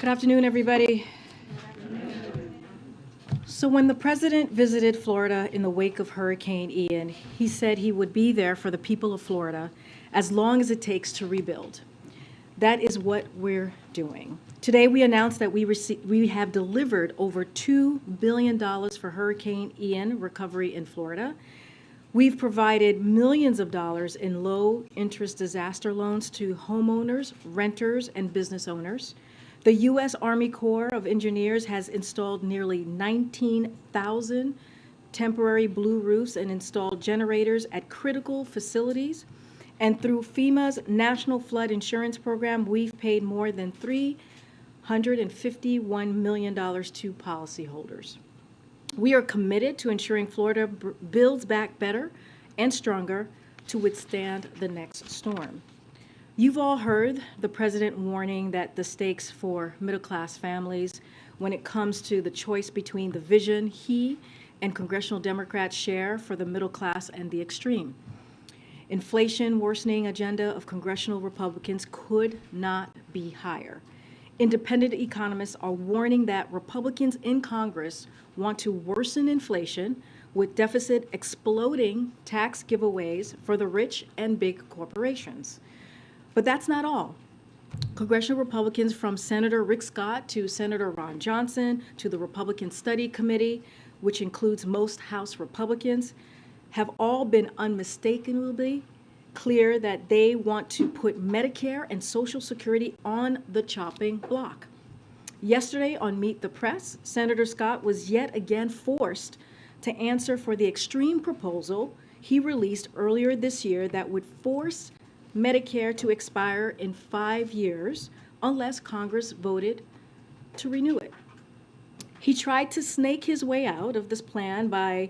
Good afternoon, everybody. So when the president visited Florida in the wake of Hurricane Ian, he said he would be there for the people of Florida as long as it takes to rebuild. That is what we're doing. Today, we announced that we have delivered over $2 billion for Hurricane Ian recovery in Florida. We've provided millions of dollars in low-interest disaster loans to homeowners, renters, and business owners. The U.S. Army Corps of Engineers has installed nearly 19,000 temporary blue roofs and installed generators at critical facilities. And through FEMA's National Flood Insurance Program, we've paid more than $351 million to policyholders. We are committed to ensuring Florida builds back better and stronger to withstand the next storm. You've all heard the president warning that the stakes for middle-class families when it comes to the choice between the vision he and congressional Democrats share for the middle class and the extreme. Inflation worsening agenda of congressional Republicans could not be higher. Independent economists are warning that Republicans in Congress want to worsen inflation with deficit exploding tax giveaways for the rich and big corporations. But that's not all. Congressional Republicans from Senator Rick Scott to Senator Ron Johnson to the Republican Study Committee, which includes most House Republicans, have all been unmistakably clear that they want to put Medicare and Social Security on the chopping block. Yesterday on Meet the Press, Senator Scott was yet again forced to answer for the extreme proposal he released earlier this year that would force Medicare to expire in 5 years unless Congress voted to renew it. He tried to snake his way out of this plan by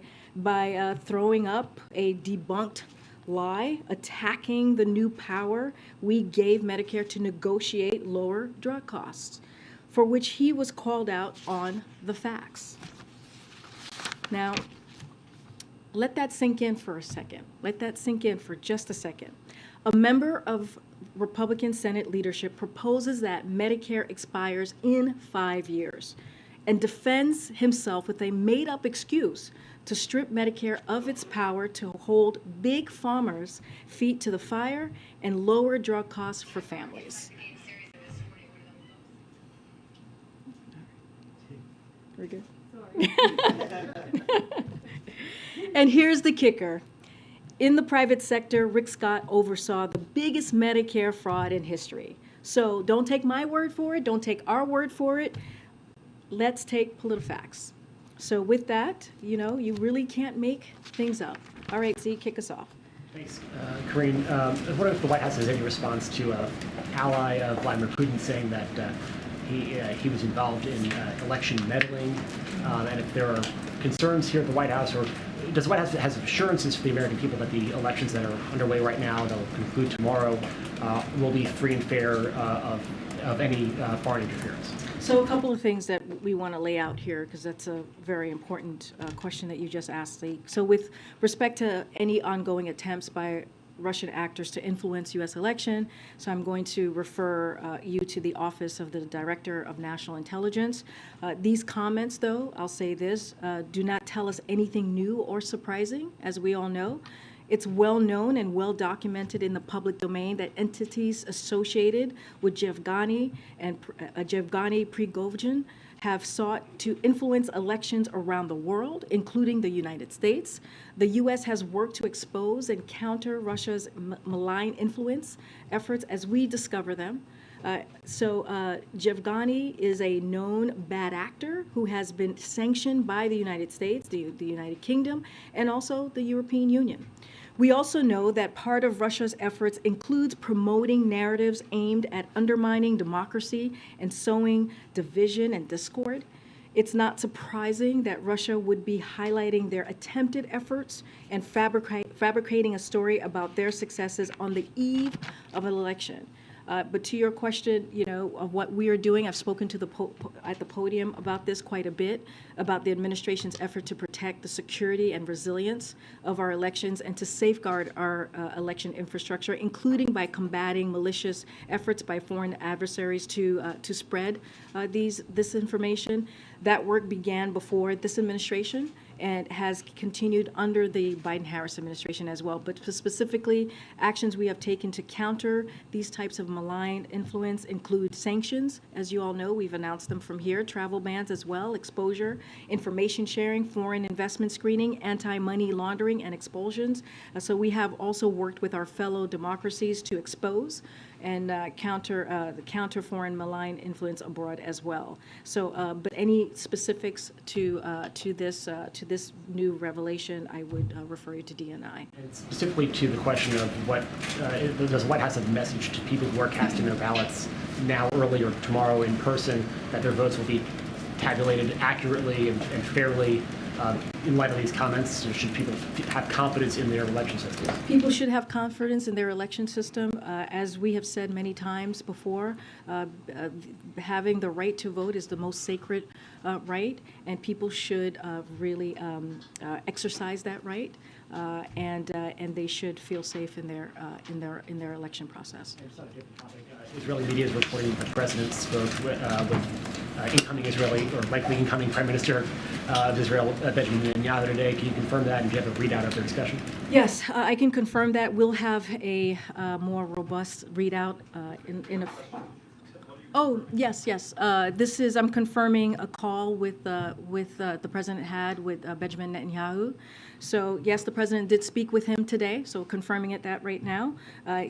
throwing up a debunked lie, attacking the new power we gave Medicare to negotiate lower drug costs, for which he was called out on the facts. Now, let that sink in for a second. Let that sink in for just a second. A member of Republican Senate leadership proposes that Medicare expires in 5 years and defends himself with a made-up excuse to strip Medicare of its power to hold big farmers' feet to the fire and lower drug costs for families. We're good? And here's the kicker. In the private sector, Rick Scott oversaw the biggest Medicare fraud in history. So don't take my word for it. Don't take our word for it. Let's take PolitiFacts. So with that, you really can't make things up. All right, Z, kick us off. Thanks, Karine. I was wondering if the White House has any response to an ally of Vladimir Putin saying that he was involved in election meddling, and if there are concerns here at the White House, or does the White House have assurances for the American people that the elections that are underway right now, that will conclude tomorrow, will be free and fair of any foreign interference? So a couple of things that we want to lay out here, because that's a very important question that you just asked, Lee. So with respect to any ongoing attempts by Russian actors to influence U.S. election, so I'm going to refer you to the Office of the Director of National Intelligence. These comments, though, I'll say this, do not tell us anything new or surprising, as we all know. It's well known and well documented in the public domain that entities associated with Yevgeny Prigozhin have sought to influence elections around the world, including the United States. The U.S. has worked to expose and counter Russia's malign influence efforts as we discover them. Yevgeny is a known bad actor who has been sanctioned by the United States, the United Kingdom, and also the European Union. We also know that part of Russia's efforts includes promoting narratives aimed at undermining democracy and sowing division and discord. It's not surprising that Russia would be highlighting their attempted efforts and fabricating a story about their successes on the eve of an election. But to your question, of what we are doing, I've spoken to at the podium about this quite a bit, about the administration's effort to protect the security and resilience of our elections and to safeguard our election infrastructure, including by combating malicious efforts by foreign adversaries to spread this information. That work began before this administration and has continued under the Biden-Harris administration as well. But specifically, actions we have taken to counter these types of malign influence include sanctions. As you all know, we've announced them from here, travel bans as well, exposure, information sharing, foreign investment screening, anti-money laundering, and expulsions. So we have also worked with our fellow democracies to expose and counter foreign malign influence abroad as well. So, but any specifics to this new revelation, I would refer you to DNI. And specifically to the question of what does the White House have a message to people who are casting their ballots now, early, or tomorrow in person, that their votes will be tabulated accurately and fairly. In light of these comments, should people have confidence in their election system? People should have confidence in their election system. As we have said many times before, having the right to vote is the most sacred right, and people should really exercise that right, and they should feel safe in their election process. It's not a different topic. Israeli media is reporting that the president spoke with incoming Israeli, or likely incoming Prime Minister of Israel, Benjamin Netanyahu, today. Can you confirm that, and do you have a readout of their discussion? Yes, I can confirm that. We'll have a more robust readout in a. Oh, yes. I'm confirming a call with the president had with Benjamin Netanyahu. So yes, the president did speak with him today, so confirming that right now,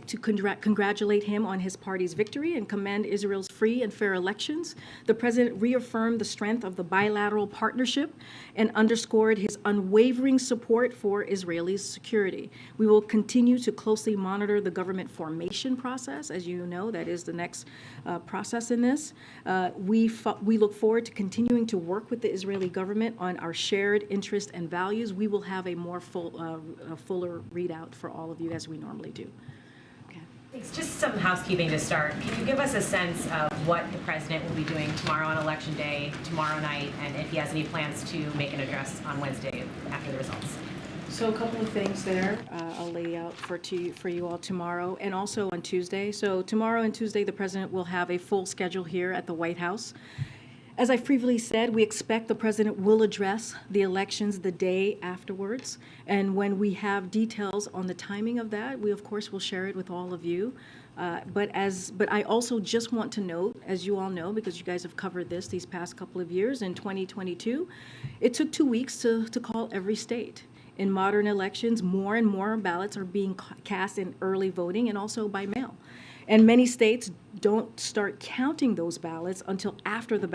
to congratulate him on his party's victory and commend Israel's free and fair elections. The president reaffirmed the strength of the bilateral partnership and underscored his unwavering support for Israelis' security. We will continue to closely monitor the government formation process. As you know, that is the next process in this. We look forward to continuing to work with the Israeli government on our shared interests and values. We will have a more fuller readout for all of you, as we normally do. Okay. Thanks. Just some housekeeping to start. Can you give us a sense of what the president will be doing tomorrow on Election Day, tomorrow night, and if he has any plans to make an address on Wednesday after the results? So a couple of things there I'll lay out for you all tomorrow and also on Tuesday. So tomorrow and Tuesday, the president will have a full schedule here at the White House. As I previously said, we expect the president will address the elections the day afterwards. And when we have details on the timing of that, we of course will share it with all of you. But I also just want to note, as you all know, because you guys have covered this these past couple of years, in 2022, it took 2 weeks to call every state. In modern elections, more and more ballots are being cast in early voting and also by mail. And many states don't start counting those ballots until after the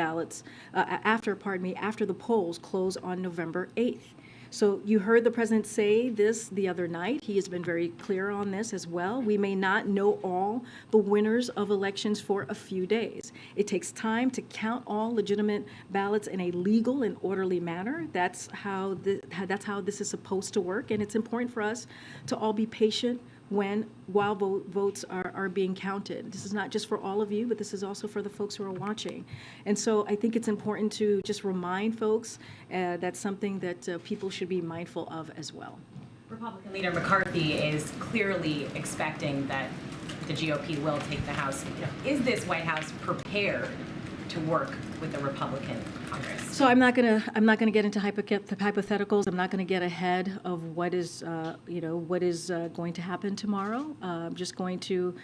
polls close on November 8th. So you heard the president say this the other night. He has been very clear on this as well. We may not know all the winners of elections for a few days. It takes time to count all legitimate ballots in a legal and orderly manner. That's how this is supposed to work, and it's important for us to all be patient while votes are being counted. This is not just for all of you, but this is also for the folks who are watching. And so I think it's important to just remind folks that's something that people should be mindful of as well. Republican leader McCarthy is clearly expecting that the GOP will take the House. Is this White House prepared to work with the Republican Congress? So I'm not gonna get into hypotheticals. I'm not gonna get ahead of what is going to happen tomorrow. I'm just going to,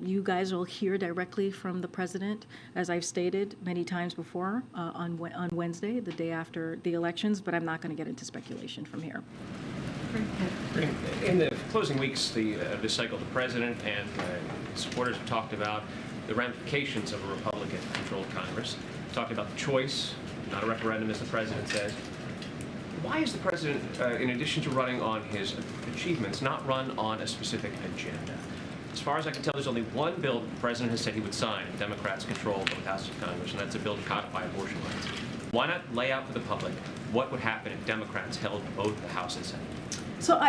you guys will hear directly from the president, as I've stated many times before, on Wednesday, the day after the elections. But I'm not going to get into speculation from here. In the closing weeks of this cycle, the president and supporters have talked about the ramifications of a Republican-controlled Congress, talked about the choice, not a referendum, as the president says. Why is the president, in addition to running on his achievements, not run on a specific agenda? As far as I can tell, there's only one bill that the president has said he would sign if Democrats control both houses of Congress, and that's a bill to codify abortion rights. Why not lay out for the public what would happen if Democrats held both the House and Senate? So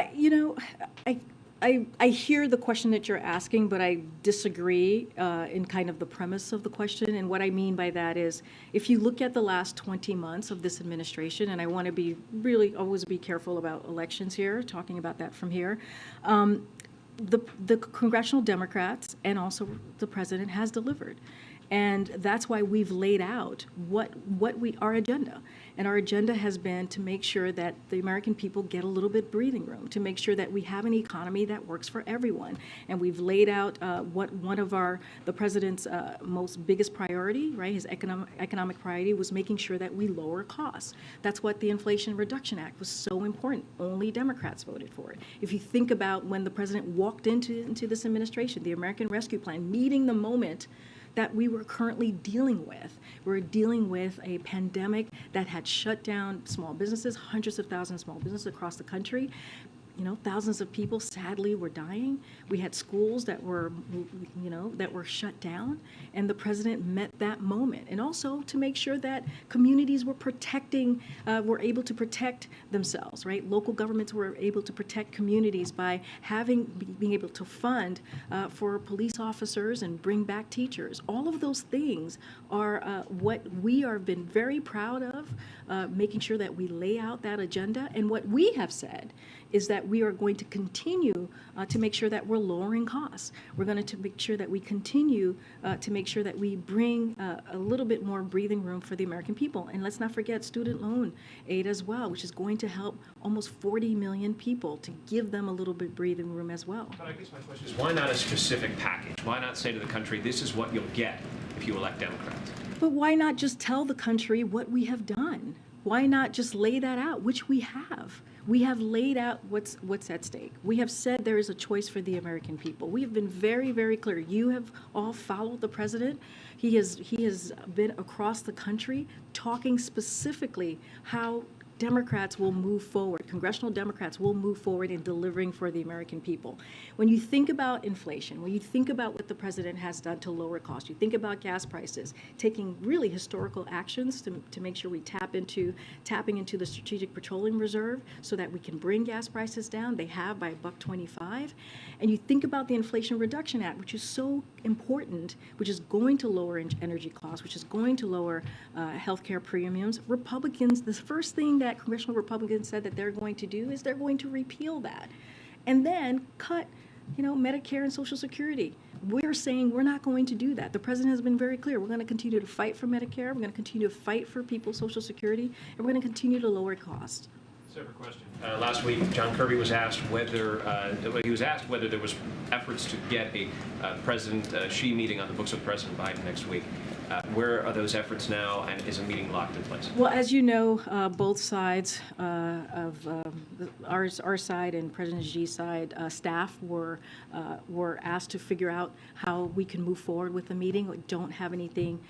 I hear the question that you're asking, but I disagree in kind of the premise of the question. And what I mean by that is, if you look at the last 20 months of this administration, and I want to be really always be careful about elections here, talking about that from here, the congressional Democrats and also the president has delivered. And that's why we've laid out our agenda. And our agenda has been to make sure that the American people get a little bit breathing room, to make sure that we have an economy that works for everyone. And we've laid out what one of the president's most biggest priority, right, his economic priority was making sure that we lower costs. That's what the Inflation Reduction Act was so important. Only Democrats voted for it. If you think about when the president walked into this administration, the American Rescue Plan, meeting the moment that we were currently dealing with. We're dealing with a pandemic that had shut down small businesses, hundreds of thousands of small businesses across the country. You know, thousands of people sadly were dying. We had schools that were, that were shut down, and the president met that moment. And also to make sure that communities were were able to protect themselves, right? Local governments were able to protect communities by being able to fund for police officers and bring back teachers. All of those things are what we have been very proud of, making sure that we lay out that agenda. And what we have said is that we are going to continue to make sure that we're lowering costs. We're going to make sure that we continue to make sure that we bring a little bit more breathing room for the American people. And let's not forget student loan aid as well, which is going to help almost 40 million people, to give them a little bit breathing room as well. But I guess my question is, why not a specific package? Why not say to the country, this is what you'll get if you elect Democrats? But why not just tell the country what we have done? Why not just lay that out, which we have? We have laid out what's at stake. We have said there is a choice for the American people. We have been very, very clear. You have all followed the president. He has been across the country talking specifically how Democrats will move forward, congressional Democrats will move forward in delivering for the American people. When you think about inflation, when you think about what the president has done to lower costs, you think about gas prices, taking really historical actions to make sure we tapping into the Strategic Petroleum Reserve so that we can bring gas prices down. They have by $1.25. And you think about the Inflation Reduction Act, which is so important, which is going to lower energy costs, which is going to lower healthcare premiums. Republicans, the first thing that congressional Republicans said that they're going to do is they're going to repeal that and then cut, Medicare and Social Security. We're saying we're not going to do that. The president has been very clear. We're going to continue to fight for Medicare. We're going to continue to fight for people's Social Security, and we're going to continue to lower costs. Separate question. Last week, John Kirby was asked whether there was efforts to get a President Xi meeting on the books with President Biden next week. Where are those efforts now, and is a meeting locked in place? Well, as you know, both sides of our side and President Xi's side, staff were asked to figure out how we can move forward with the meeting. We don't have anything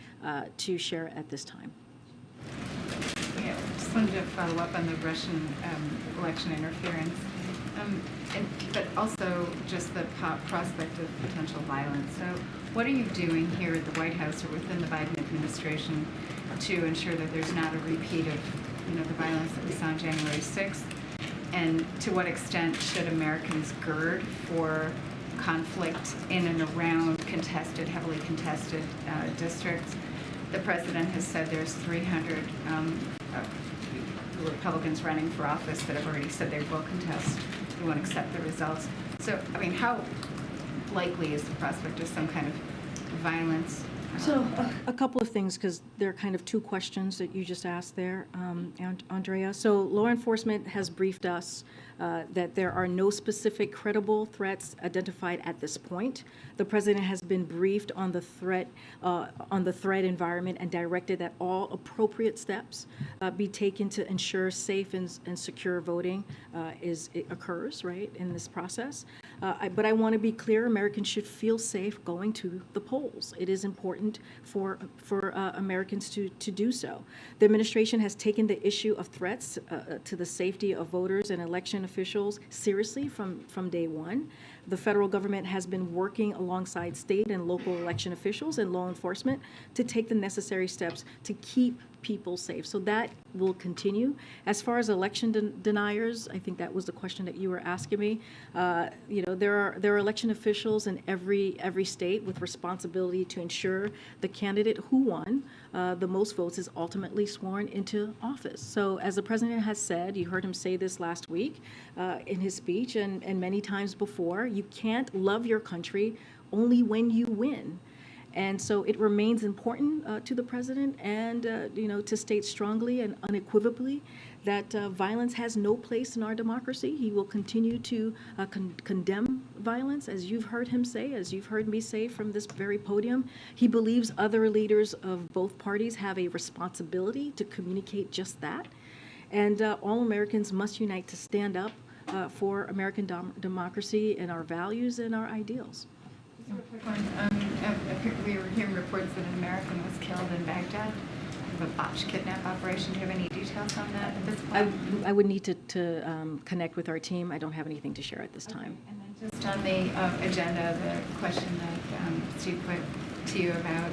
to share at this time. Yeah, just wanted to follow up on the Russian election interference, but also just the prospect of potential violence. So what are you doing here at the White House or within the Biden administration to ensure that there's not a repeat of the violence that we saw on January 6th? And to what extent should Americans gird for conflict in and around heavily contested districts? The president has said there's 300 Republicans running for office that have already said they will contest, they won't accept the results. So, how likely is the prospect of some kind of violence? So a couple of things, because there are kind of two questions that you just asked there, Andrea. So law enforcement has briefed us that there are no specific credible threats identified at this point. The president has been briefed on the threat environment and directed that all appropriate steps be taken to ensure safe and secure voting occurs, right, in this process. But I want to be clear, Americans should feel safe going to the polls. It is important for Americans to do so. The administration has taken the issue of threats to the safety of voters and election officials seriously from day one. The federal government has been working alongside state and local election officials and law enforcement to take the necessary steps to keep people safe. So that will continue. As far as election deniers, I think that was the question that you were asking me. There are election officials in every state with responsibility to ensure the candidate who won the most votes is ultimately sworn into office. So as the president has said, you heard him say this last week in his speech and many times before, you can't love your country only when you win. And so it remains important to the president and, to state strongly and unequivocally that violence has no place in our democracy. He will continue to condemn violence, as you've heard him say, as you've heard me say from this very podium. He believes other leaders of both parties have a responsibility to communicate just that. And all Americans must unite to stand up for American democracy and our values and our ideals. Just a quick one. We were hearing reports that an American was killed in Baghdad of a botched kidnap operation. Do you have any details on that at this point? I would need to connect with our team. I don't have anything to share at this time. And then just on the agenda, the question that Steve put to you about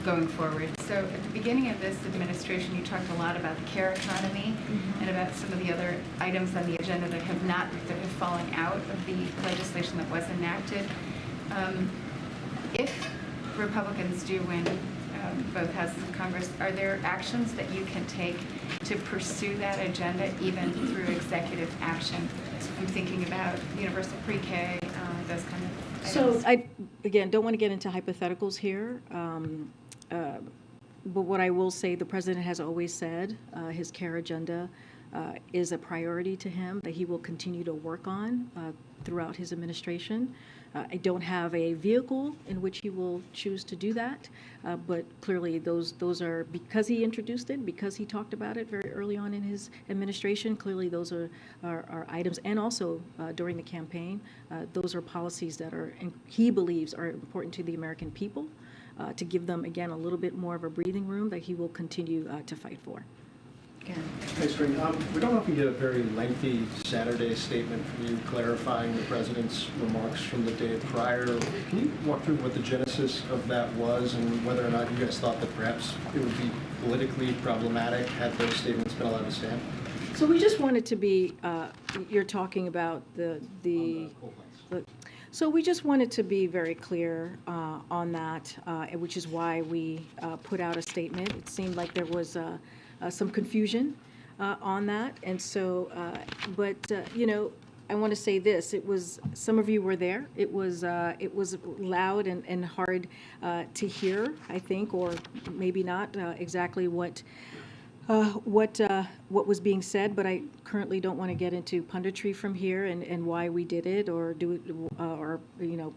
going forward. So at the beginning of this administration, you talked a lot about the care economy and about some of the other items on the agenda that have fallen out of the legislation that was enacted. If Republicans do win both houses of Congress, are there actions that you can take to pursue that agenda even through executive action? I'm thinking about universal pre-K, those kind of items. So I, again, don't want to get into hypotheticals here, but what I will say, the president has always said his care agenda is a priority to him that he will continue to work on throughout his administration. I don't have a vehicle in which he will choose to do that, but clearly those are, because he introduced it, because he talked about it very early on in his administration, clearly those are items, and also during the campaign, those are policies that he believes are important to the American people, to give them, again, a little bit more of a breathing room that he will continue to fight for. Thanks, Karine. We don't often get a very lengthy Saturday statement from you clarifying the president's remarks from the day prior. Can you walk through what the genesis of that was and whether or not you guys thought that perhaps it would be politically problematic had those statements been allowed to stand? So we just wanted to be, you're talking about so we just wanted to be very clear on that, which is why we put out a statement. It seemed like there was some confusion on that, and so, I want to say this: it was, some of you were there. It was loud and hard to hear, I think, or maybe not exactly what was being said, but I currently don't want to get into punditry from here and why we did it or do it or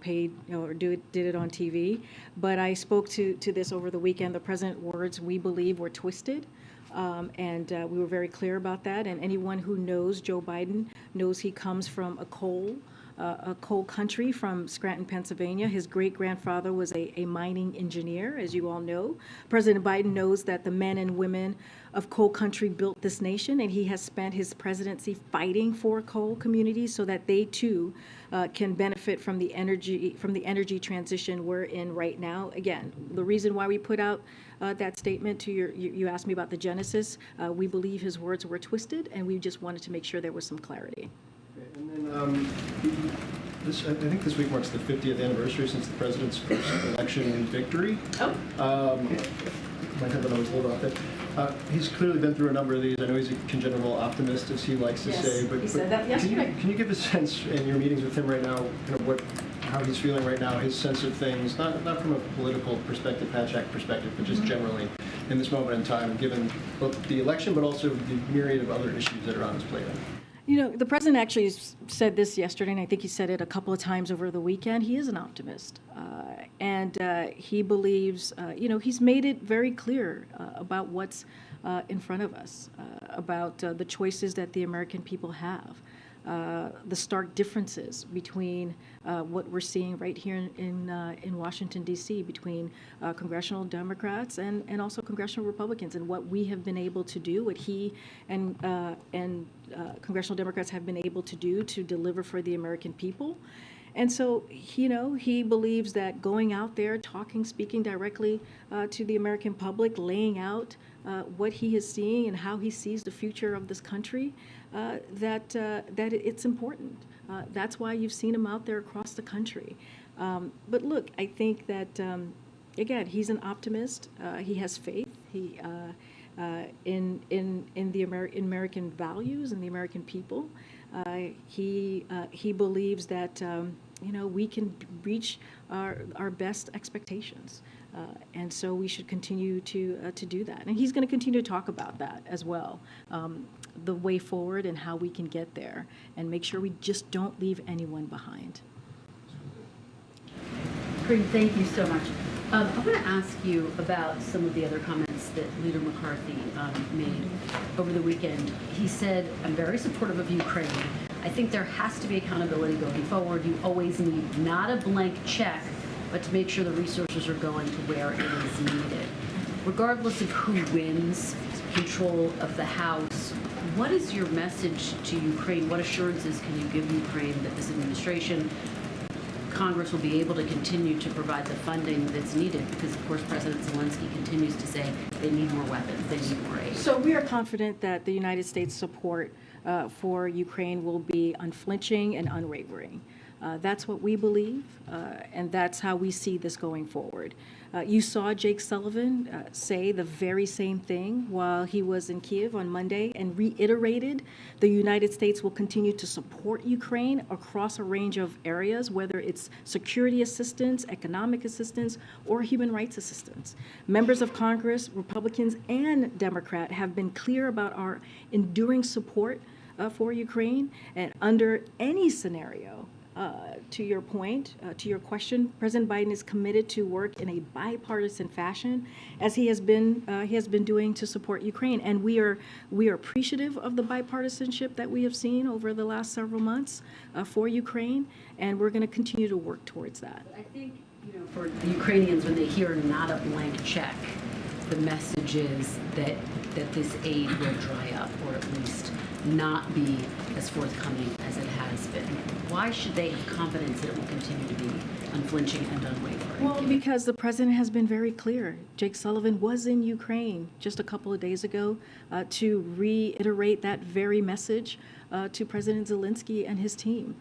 paid or did it on TV. But I spoke to this over the weekend. The president's words, we believe, were twisted. And we were very clear about that. And anyone who knows Joe Biden knows he comes from a coal country, from Scranton, Pennsylvania. His great-grandfather was a mining engineer, as you all know. President Biden knows that the men and women of coal country built this nation, and he has spent his presidency fighting for coal communities so that they too can benefit from the energy transition we're in right now. Again, the reason why we put out that statement to you asked me about the genesis. We believe his words were twisted, and we just wanted to make sure there was some clarity. And then I think this week marks the 50th anniversary since the president's first election victory. Might have been always a little off there. He's clearly been through a number of these. I know he's a congenital optimist, as he likes to say. But he said that yesterday. Can you give a sense in your meetings with him right now, kind of how he's feeling right now, his sense of things, not from a political perspective, Patch Act perspective, but just generally in this moment in time, given both the election, but also the myriad of other issues that are on his plate? The president actually said this yesterday, and I think he said it a couple of times over the weekend. He is an optimist, and he believes, he's made it very clear about what's in front of us, about the choices that the American people have, the stark differences between what we're seeing right here in Washington, D.C., between congressional Democrats and also congressional Republicans, and what we have been able to do, what he and congressional Democrats have been able to do to deliver for the American people. And so, he believes that going out there, talking, speaking directly to the American public, laying out what he is seeing and how he sees the future of this country, that it's important. That's why you've seen him out there across the country. But look, I think that, again, he's an optimist. He has faith. In the American values and the American people. He believes that we can reach our best expectations, and so we should continue to do that. And he's going to continue to talk about that as well, the way forward and how we can get there, and make sure we just don't leave anyone behind. Karine, thank you so much. I want to ask you about some of the other comments that Leader McCarthy made over the weekend. He said, I'm very supportive of Ukraine. I think there has to be accountability going forward. You always need not a blank check, but to make sure the resources are going to where it is needed. Regardless of who wins control of the House, what is your message to Ukraine? What assurances can you give Ukraine that this administration, Congress will be able to continue to provide the funding that's needed? Because, of course, President Zelensky continues to say they need more weapons, they need more aid. So we are confident that the United States support for Ukraine will be unflinching and unwavering. That's what we believe, and that's how we see this going forward. You saw Jake Sullivan say the very same thing while he was in Kiev on Monday, and reiterated the United States will continue to support Ukraine across a range of areas, whether it's security assistance, economic assistance, or human rights assistance. Members of Congress, Republicans and Democrat, have been clear about our enduring support for Ukraine, and under any scenario, to your point, to your question, President Biden is committed to work in a bipartisan fashion, as he has been doing to support Ukraine. And we are appreciative of the bipartisanship that we have seen over the last several months for Ukraine, and we're going to continue to work towards that. I think, for the Ukrainians, when they hear not a blank check, the message is that this aid will dry up, or at least not be as forthcoming as it has been. Why should they have confidence that it will continue to be unflinching and unwavering? Well, because the president has been very clear. Jake Sullivan was in Ukraine just a couple of days ago to reiterate that very message to President Zelensky and his team.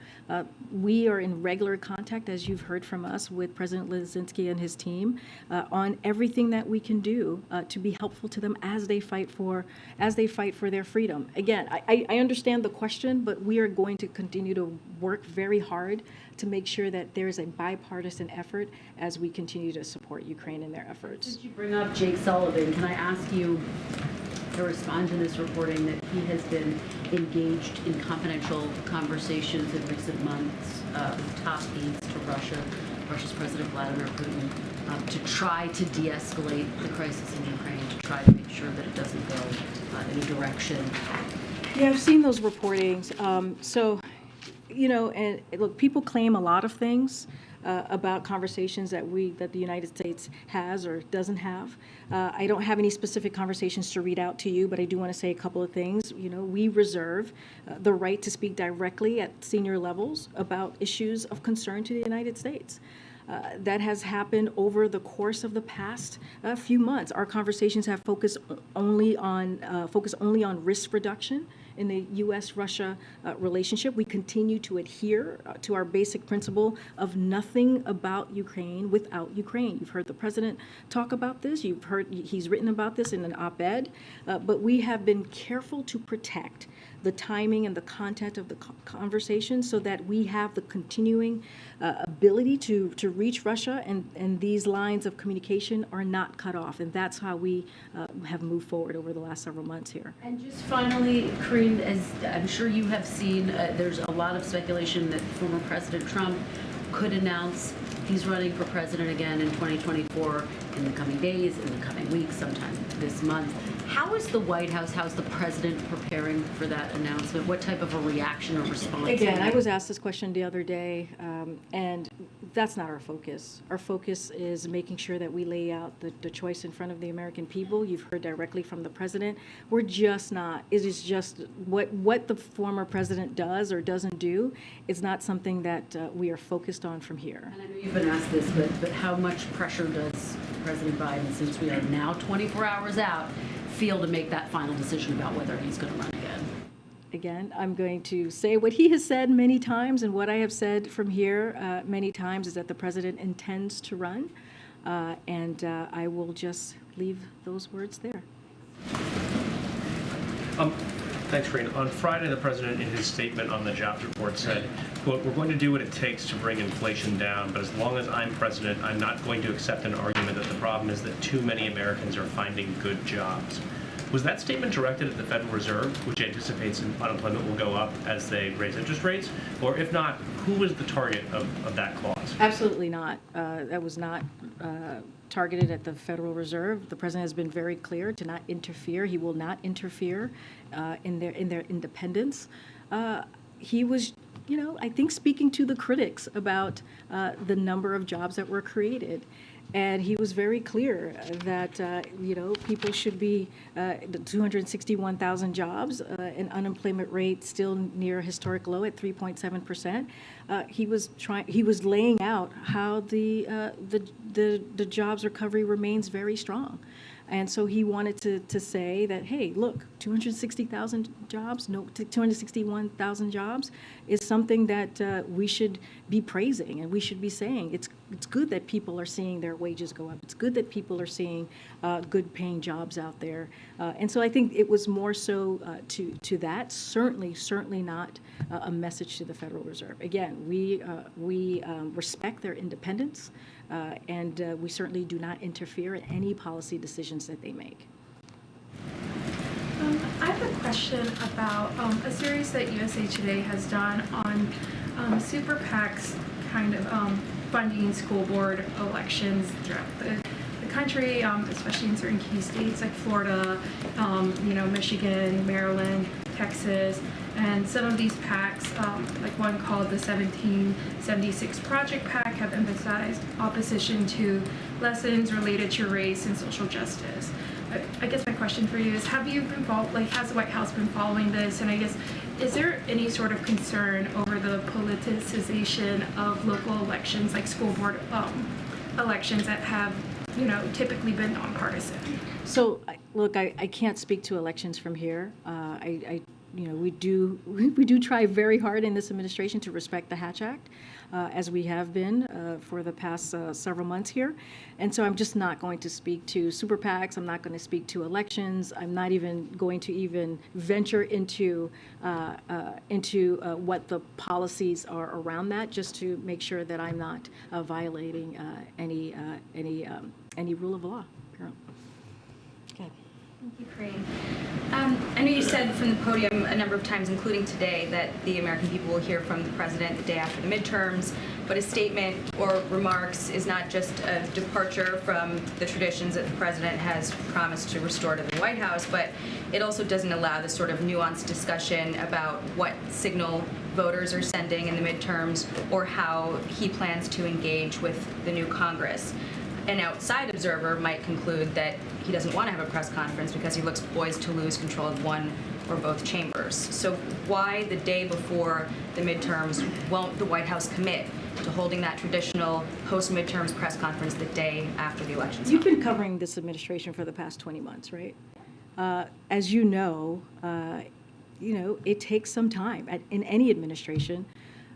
We are in regular contact, as you've heard from us, with President Zelensky and his team on everything that we can do to be helpful to them as they fight for their freedom. Again, I understand the question, but we are going to continue to work very hard to make sure that there's a bipartisan effort as we continue to support Ukraine in their efforts. Since you bring up Jake Sullivan, can I ask you to respond to this reporting that he has been engaged in confidential conversations in recent months with top aides to Russia's President Vladimir Putin, to try to de-escalate the crisis in Ukraine, to try to make sure that it doesn't go in a direction? Yeah, I've seen those reportings. And look, people claim a lot of things about conversations that the United States has or doesn't have. I don't have any specific conversations to read out to you, but I do want to say a couple of things. We reserve the right to speak directly at senior levels about issues of concern to the United States. That has happened over the course of the past few months. Our conversations have focused only on risk reduction in the U.S.-Russia relationship. We continue to adhere to our basic principle of nothing about Ukraine without Ukraine. You've heard the president talk about this. You've heard he's written about this in an op-ed. But we have been careful to protect the timing and the content of the conversation so that we have the continuing ability to reach Russia, and these lines of communication are not cut off. And that's how we have moved forward over the last several months here. And just finally, Karine, as I'm sure you have seen, there's a lot of speculation that former President Trump could announce he's running for president again in 2024 in the coming days, in the coming weeks, sometime this month. How is the White House, how's the president preparing for that announcement? What type of a reaction or response? Again, I was asked this question the other day, and that's not our focus. Our focus is making sure that we lay out the choice in front of the American people. You've heard directly from the president. We're just not, it is just what the former president does or doesn't do is not something that we are focused on from here. And I know you've been asked this, but how much pressure does President Biden, since we are now 24 hours out, feel to make that final decision about whether he's going to run again? Again, I'm going to say what he has said many times, and what I have said from here many times is that the president intends to run, and I will just leave those words there. Thanks, Karine. On Friday, the president, in his statement on the jobs report, said, quote, "We're going to do what it takes to bring inflation down, but as long as I'm president, I'm not going to accept an argument that the problem is that too many Americans are finding good jobs." Was that statement directed at the Federal Reserve, which anticipates unemployment will go up as they raise interest rates? Or if not, who was the target of that clause? Absolutely not. That was not targeted at the Federal Reserve. The president has been very clear to not interfere. He will not interfere in their independence. He was, I think, speaking to the critics about the number of jobs that were created. And he was very clear that, people should be, the 261,000 jobs, an unemployment rate still near a historic low at 3.7%. He was laying out how the jobs recovery remains very strong. And so he wanted to say that, hey, look, 260,000 jobs, no, 261,000 jobs is something that we should be praising, and we should be saying it's good that people are seeing their wages go up. It's good that people are seeing good paying jobs out there. And so I think it was more so to that, certainly not a message to the Federal Reserve. Again, we respect their independence. And we certainly do not interfere in any policy decisions that they make. I have a question about a series that USA Today has done on super PACs kind of funding school board elections throughout the country, especially in certain key states like Florida, Michigan, Maryland, Texas. And some of these PACs, like one called the 1776 Project PAC, have emphasized opposition to lessons related to race and social justice. I guess my question for you is, have you been has the White House been following this? And I guess, is there any sort of concern over the politicization of local elections, like school board elections that have, typically been nonpartisan? So, look, I can't speak to elections from here. We do try very hard in this administration to respect the Hatch Act, as we have been for the past several months here. And so I'm just not going to speak to super PACs. I'm not going to speak to elections. I'm not even going to venture into what the policies are around that, just to make sure that I'm not violating any rule of law. Okay. Thank you, Karine. I know you said from the podium a number of times, including today, that the American people will hear from the president the day after the midterms, but a statement or remarks is not just a departure from the traditions that the president has promised to restore to the White House, but it also doesn't allow this sort of nuanced discussion about what signal voters are sending in the midterms or how he plans to engage with the new Congress. An outside observer might conclude that he doesn't want to have a press conference because he looks poised to lose control of one or both chambers. So why the day before the midterms won't the White House commit to holding that traditional post-midterms press conference the day after the election? You've been covering this administration for the past 20 months, right? As you know, it takes some time in any administration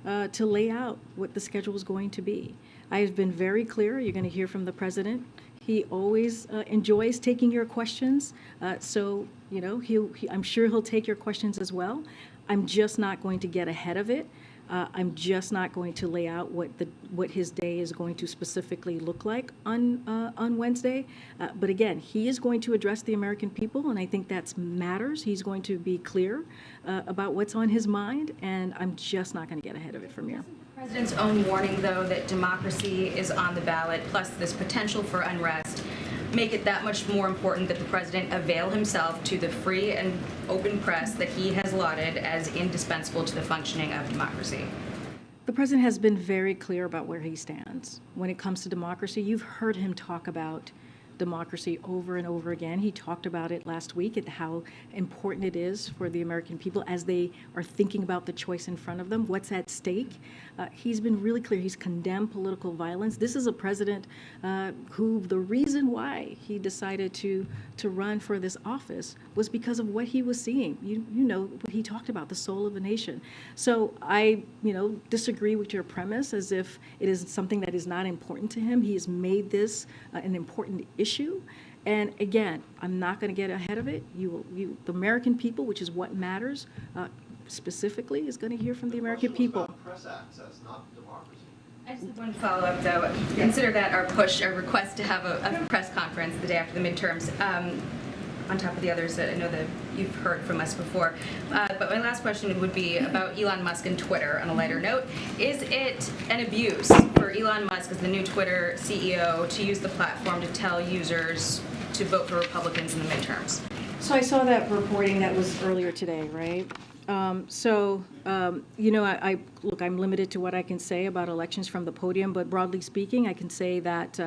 to lay out what the schedule is going to be. I have been very clear. You're going to hear from the president. He always enjoys taking your questions. So, I'm sure he'll take your questions as well. I'm just not going to get ahead of it. I'm just not going to lay out what his day is going to specifically look like on Wednesday. But again, he is going to address the American people, and I think that matters. He's going to be clear about what's on his mind, and I'm just not going to get ahead of it from here. The president's own warning, though, that democracy is on the ballot, plus this potential for unrest, make it that much more important that the president avail himself to the free and open press that he has lauded as indispensable to the functioning of democracy? The president has been very clear about where he stands when it comes to democracy. You've heard him talk about democracy over and over again. He talked about it last week at how important it is for the American people as they are thinking about the choice in front of them, what's at stake. He's been really clear. He's condemned political violence. This is a president who the reason why he decided to run for this office was because of what he was seeing. You know what he talked about, the soul of a nation. So I disagree with your premise as if it is something that is not important to him. He has made this an important issue. And again, I'm not going to get ahead of it. The American people, which is what matters, specifically, is going to hear from the American people. Press access, not democracy. I just have one follow-up, though. Consider that our request to have a press conference the day after the midterms, on top of the others that I know that you've heard from us before. But my last question would be about Elon Musk and Twitter on a lighter note. Is it an abuse for Elon Musk as the new Twitter CEO to use the platform to tell users to vote for Republicans in the midterms? So I saw that reporting that was earlier today, right? Look, I'm limited to what I can say about elections from the podium, but broadly speaking, I can say that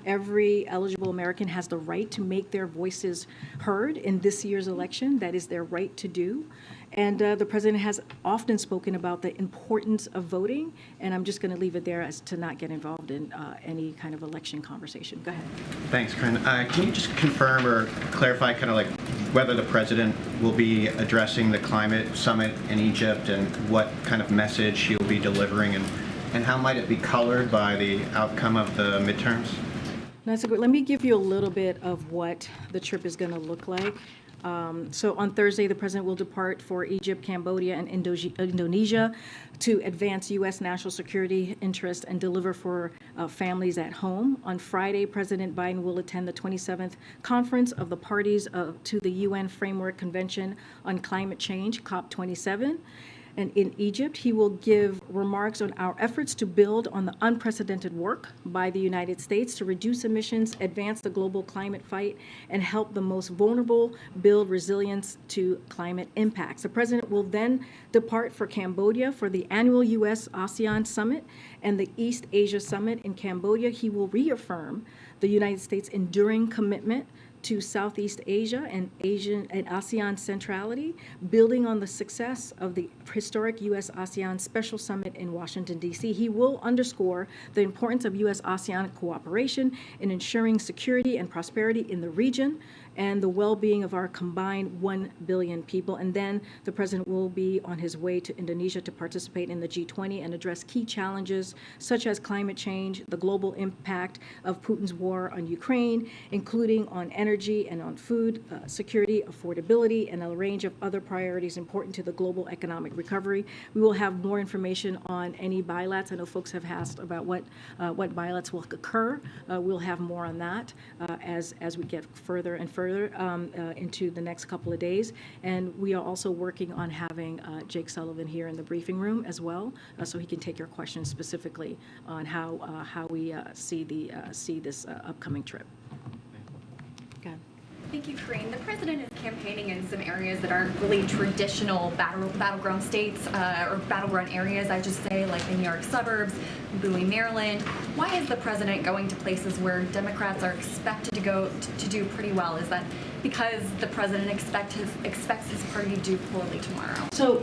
every eligible American has the right to make their voices heard in this year's election. That is their right to do. And the president has often spoken about the importance of voting, and I'm just going to leave it there as to not get involved in any kind of election conversation. Go ahead. Thanks, Karine. Can you just confirm or clarify kind of like whether the president will be addressing the climate summit in Egypt and what kind of message he'll be delivering, and how might it be colored by the outcome of the midterms? That's a good. Let me give you a little bit of what the trip is going to look like. So on Thursday, the president will depart for Egypt, Cambodia, and Indonesia to advance U.S. national security interests and deliver for families at home. On Friday, President Biden will attend the 27th Conference of the Parties to the UN Framework Convention on Climate Change, COP27. And in Egypt, he will give remarks on our efforts to build on the unprecedented work by the United States to reduce emissions, advance the global climate fight, and help the most vulnerable build resilience to climate impacts. The president will then depart for Cambodia for the annual U.S.-ASEAN Summit and the East Asia Summit in Cambodia. He will reaffirm the United States' enduring commitment to Southeast Asia and ASEAN centrality, building on the success of the historic U.S.-ASEAN Special Summit in Washington, D.C. He will underscore the importance of U.S.-ASEAN cooperation in ensuring security and prosperity in the region and the well-being of our combined 1 billion people. And then the president will be on his way to Indonesia to participate in the G20 and address key challenges such as climate change, the global impact of Putin's war on Ukraine, including on energy and on food security, affordability, and a range of other priorities important to the global economic recovery. We will have more information on any bilats. I know folks have asked about what bilats will occur. We'll have more on that as we get further and further into the next couple of days. And we are also working on having Jake Sullivan here in the briefing room as well, so he can take your questions specifically on how we see this upcoming trip. Go ahead. Thank you, Karine. The president is campaigning in some areas that aren't really traditional battleground states or battleground areas, I just say, like the New York suburbs, Bowie, Maryland. Why is the president going to places where Democrats are expected to go to do pretty well? Is that because the president expects his party to do poorly tomorrow? So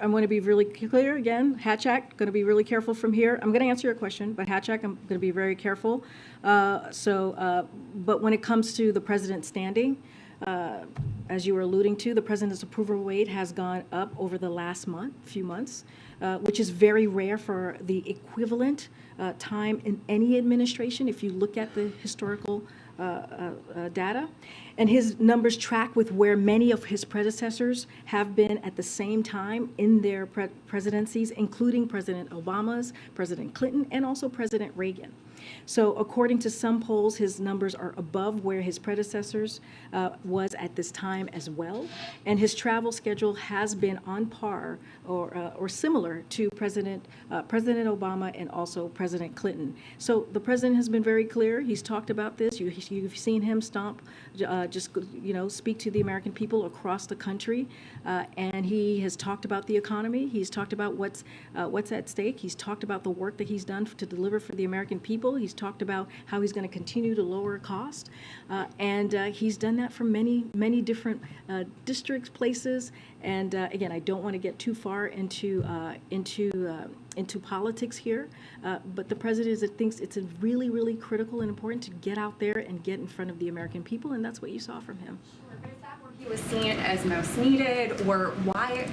I'm going to be really clear again. Hatchak, going to be really careful from here. I'm going to answer your question, but Hatchak, I'm going to be very careful. But when it comes to the president standing, as you were alluding to, the president's approval rate has gone up over the last few months, which is very rare for the equivalent time in any administration. If you look at the historical data, and his numbers track with where many of his predecessors have been at the same time in their presidencies, including President Obama's, President Clinton, and also President Reagan. So according to some polls, his numbers are above where his predecessors was at this time as well. And his travel schedule has been on par or similar to President Obama and also President Clinton. So the president has been very clear. He's talked about this. You've seen him speak to the American people across the country. And he has talked about the economy. He's talked about what's at stake. He's talked about the work that he's done to deliver for the American people. He's talked about how he's going to continue to lower cost, and he's done that for many different districts, places. And again, I don't want to get too far into politics here, but the president thinks it's really critical and important to get out there and get in front of the American people, and that's what you saw from him. But is that where he was seen as most needed, or why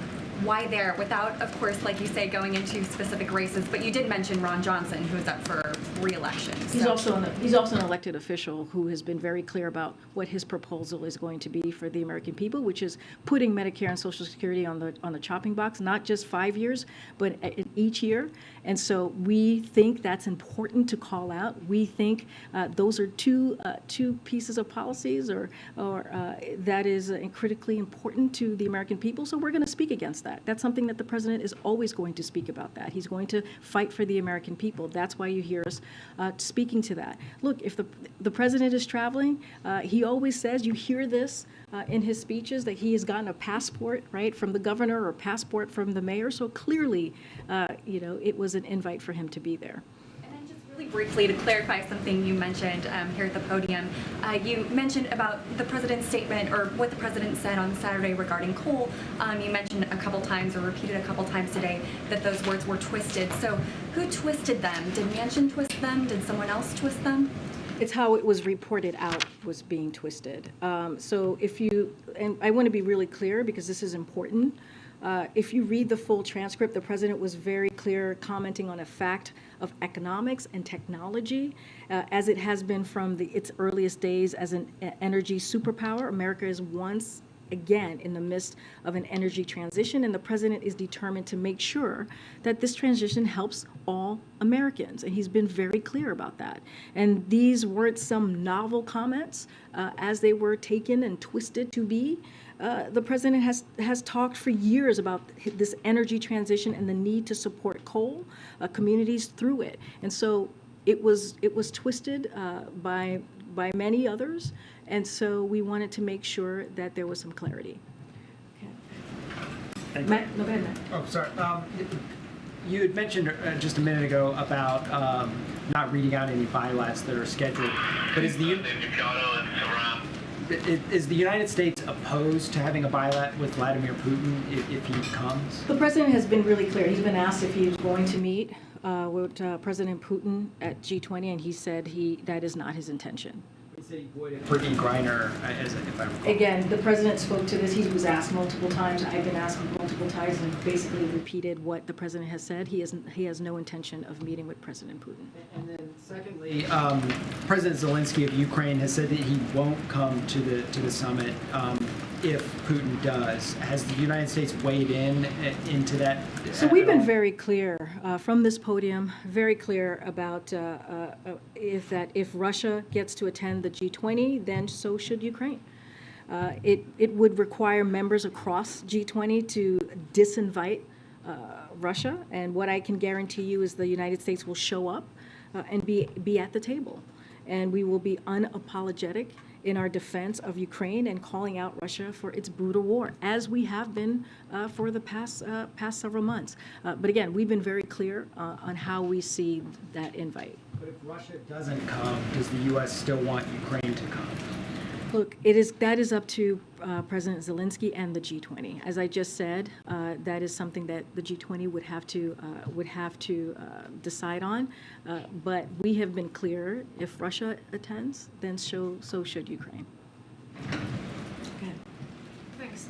there, without, of course, like you say, going into specific races? But you did mention Ron Johnson, who is up for re-election. He's also an elected official who has been very clear about what his proposal is going to be for the American people, which is putting Medicare and Social Security on the chopping blocks, not just 5 years, but each year. And so we think that's important to call out. We think those are two pieces of policies or that is critically important to the American people. So we're going to speak against that. That's something that the president is always going to speak about that. He's going to fight for the American people. That's why you hear us speaking to that. Look, if the president is traveling, he always says, you hear this in his speeches, that he has gotten a passport, right, from the governor or a passport from the mayor. So clearly, it was an invite for him to be there. Really briefly, to clarify something you mentioned here at the podium, you mentioned about the president's statement, or what the president said on Saturday regarding coal. You mentioned a couple times, or repeated a couple times today, that those words were twisted. So who twisted them? Did Manchin twist them? Did someone else twist them? It's how it was reported out was being twisted. So and I want to be really clear because this is important. If you read the full transcript, the president was very clear, commenting on a fact of economics and technology, as it has been from its earliest days as an energy superpower. America is once again in the midst of an energy transition, and the president is determined to make sure that this transition helps all Americans, and he's been very clear about that. And these weren't some novel comments as they were taken and twisted to be. The president has talked for years about this energy transition and the need to support coal communities through it. And so it was twisted by many others, and so we wanted to make sure that there was some clarity. Okay. Matt, no, go ahead, Matt. Oh, sorry. You had mentioned just a minute ago about not reading out any bilats that are scheduled, but is the United States opposed to having a bilat with Vladimir Putin if he comes? The president has been really clear. He's been asked if he's going to meet with President Putin at G20, and he said that is not his intention. He said he would for E. Greiner, if I recall. Again, the president spoke to this. He was asked multiple times. I've been asked multiple times, and basically repeated what the president has said. He has no intention of meeting with President Putin. And then secondly, President Zelensky of Ukraine has said that he won't come to the summit if Putin does. Has the United States weighed into that? So we've been very clear from this podium, very clear about if Russia gets to attend the G20, then so should Ukraine. It would require members across G20 to disinvite Russia, and what I can guarantee you is the United States will show up and be at the table, and we will be unapologetic in our defense of Ukraine and calling out Russia for its brutal war, as we have been for the past several months. But again, we've been very clear on how we see that invite. But if Russia doesn't come, does the U.S. still want Ukraine to come? Look, that is up to President Zelensky and the G20. As I just said, that is something that the G20 would have to decide on. But we have been clear: if Russia attends, then so should Ukraine. Go ahead. Thanks.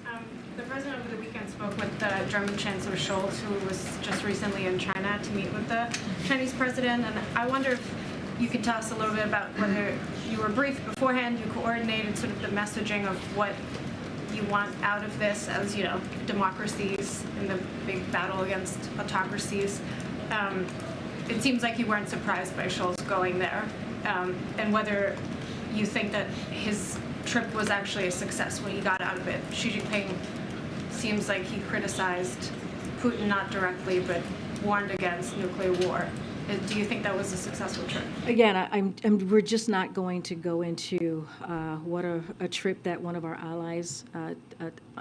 The president over the weekend spoke with the German Chancellor Scholz, who was just recently in China to meet with the Chinese president, and I wonder if you could tell us a little bit about whether you were briefed beforehand, you coordinated sort of the messaging of what you want out of this as, you know, democracies in the big battle against autocracies. It seems like you weren't surprised by Scholz going there, and whether you think that his trip was actually a success when he got out of it. Xi Jinping seems like he criticized Putin not directly, but warned against nuclear war. Do you think that was a successful trip? Again, we're just not going to go into what a trip that one of our allies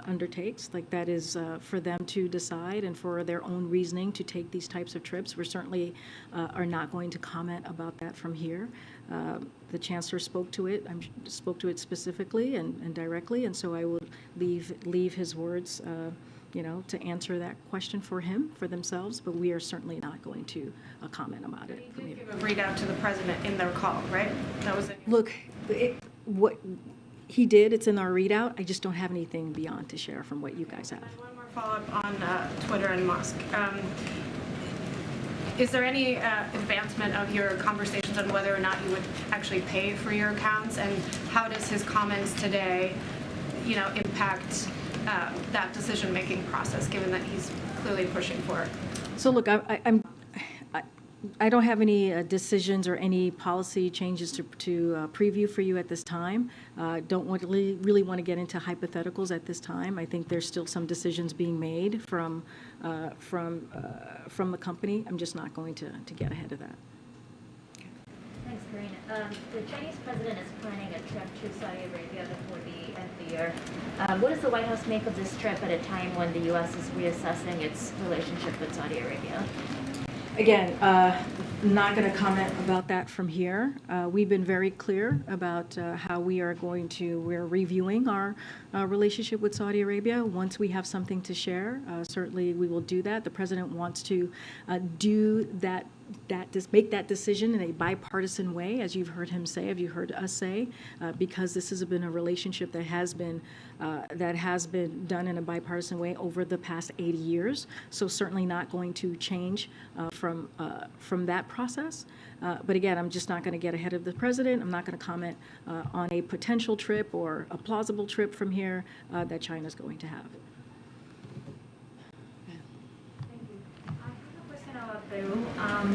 undertakes. Like, that is for them to decide and for their own reasoning to take these types of trips. We certainly are not going to comment about that from here. The Chancellor spoke to it. Spoke to it specifically and directly, and so I will leave his words, you know, to answer that question for him, for themselves, but we are certainly not going to comment about it. He did give a readout to the president in their call, right? That was it. Look, what he did, it's in our readout. I just don't have anything beyond to share from what you guys have. One more follow-up on Twitter and Musk. Is there any advancement of your conversations on whether or not you would actually pay for your accounts, and how does his comments today, you know, impact that decision-making process, given that he's clearly pushing for it? So look, I don't have any decisions or any policy changes to preview for you at this time. Don't really want to get into hypotheticals at this time. I think there's still some decisions being made from the company. I'm just not going to get ahead of that. Thanks, Karine. The Chinese president is planning a trip to Saudi Arabia before the end of the year. What does the White House make of this trip at a time when the U.S. is reassessing its relationship with Saudi Arabia? Again, not going to comment about that from here. We've been very clear about how we're reviewing our relationship with Saudi Arabia. Once we have something to share, certainly we will do that. The president wants to do that, make that decision in a bipartisan way, as you've heard him say, as you heard us say, because this has been a relationship that has been done in a bipartisan way over the past 80 years. So certainly not going to change from that process. But again, I'm just not going to get ahead of the president. I'm not going to comment on a potential trip or a plausible trip from here that China's going to have. Peru.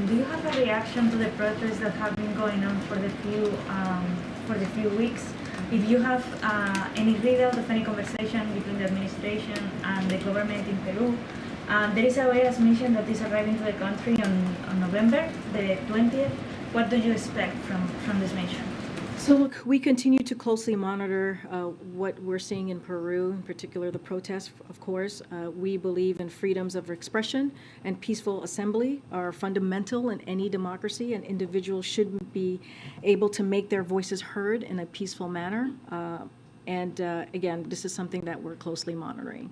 Do you have a reaction to the protests that have been going on for the few weeks? If you have any readout of any conversation between the administration and the government in Peru, there is a virus mission that is arriving to the country on November the 20th. What do you expect from this mission? So look, we continue to closely monitor what we're seeing in Peru, in particular the protests, of course. We believe in freedoms of expression and peaceful assembly are fundamental in any democracy, and individuals should be able to make their voices heard in a peaceful manner. Again, this is something that we're closely monitoring.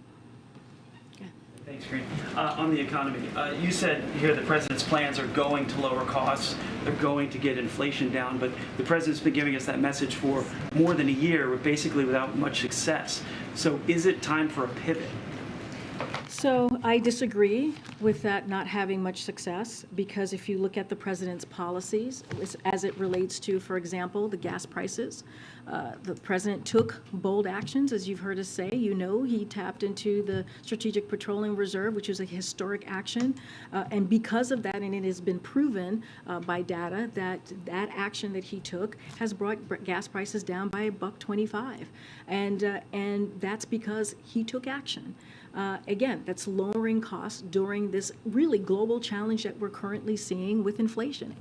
Thanks, Karine. On the economy, you said here the president's plans are going to lower costs, they're going to get inflation down, but the president's been giving us that message for more than a year, but basically without much success. So is it time for a pivot? So I disagree with that not having much success, because if you look at the president's policies as it relates to, for example, the gas prices, the president took bold actions, as you've heard us say. You know, he tapped into the Strategic Petroleum Reserve, which is a historic action. And because of that, and it has been proven by data that that action that he took has brought gas prices down by $1.25. And that's because he took action. Again, that's lowering costs during this really global challenge that we're currently seeing with inflation.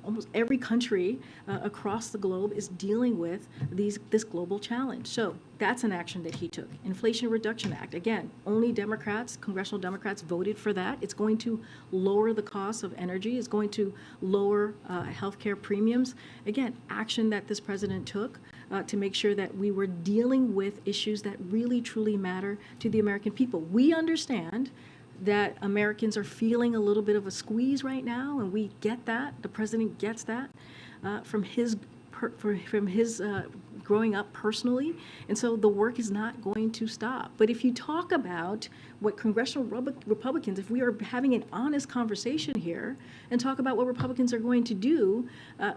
Almost every country across the globe is dealing with this global challenge. So that's an action that he took. Inflation Reduction Act, again, only Democrats, congressional Democrats voted for that. It's going to lower the cost of energy. It's going to lower healthcare premiums. Again, action that this president took to make sure that we were dealing with issues that really, truly matter to the American people. We understand that Americans are feeling a little bit of a squeeze right now, and we get that. The president gets that from his from his growing up personally, and so the work is not going to stop. But if you talk about what congressional Republicans, if we are having an honest conversation here and talk about what Republicans are going to do,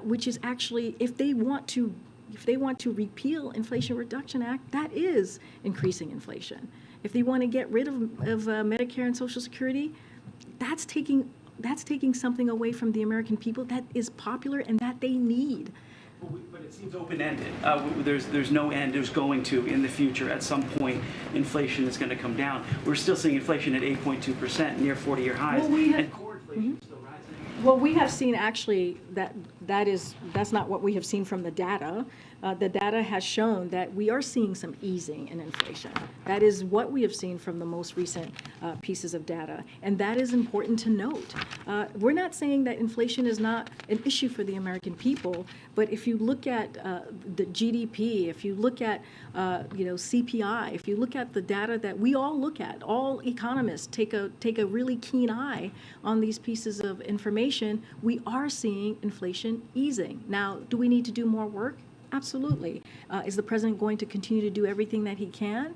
which is actually if they want to repeal Inflation Reduction Act, that is increasing inflation. If they want to get rid of Medicare and Social Security, that's taking something away from the American people that is popular and that they need. But it seems open-ended. There's no end. There's going to, in the future, at some point, inflation is going to come down. We're still seeing inflation at 8.2%, near 40-year highs, and core inflation is still rising. Well, we have seen actually that's not what we have seen from the data. The data has shown that we are seeing some easing in inflation. That is what we have seen from the most recent pieces of data, and that is important to note. We're not saying that inflation is not an issue for the American people, but if you look at the GDP, if you look at CPI, if you look at the data that we all look at, all economists take a really keen eye on these pieces of information, we are seeing inflation easing. Now, do we need to do more work? Absolutely. Is the president going to continue to do everything that he can